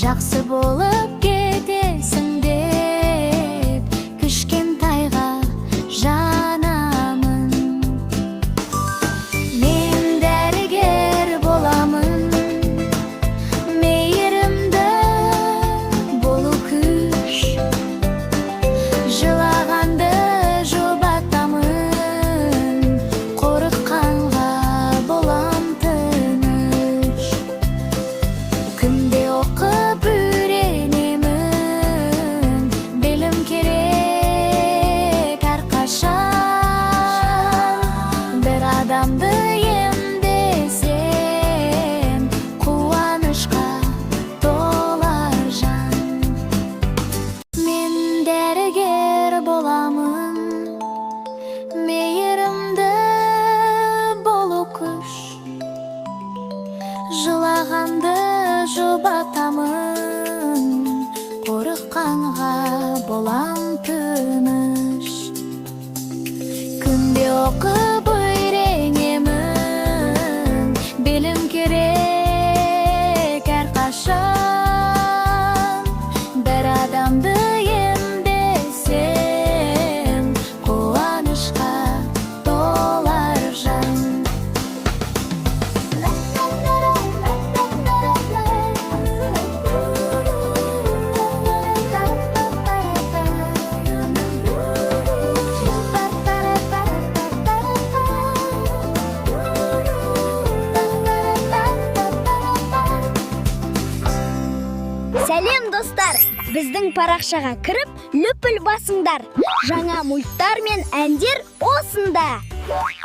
жақсы болып кетесің деп кішкентайға жанамын. Мен дәрігер боламын, мейірімді болу күш, жылағанды жұбатамын, қорыққанға болам тыныш. Күнде оқып үйренемін, білім керек әрқашан. Бір адамды емдесем, қуанышқа толар жан. Мен дәрігер боламын, мейірімді болу күш, жылағанды жұбатамын, қорыққанға болам тыныш. Күнде оқып үйренемін, білім керек әрқашан. Бір адамды емдесем, қуанышқа толар жан. Сәлем достар! Біздің парақшаға кіріп, лүпіл басыңдар. Жаңа мульттар мен әндер осында.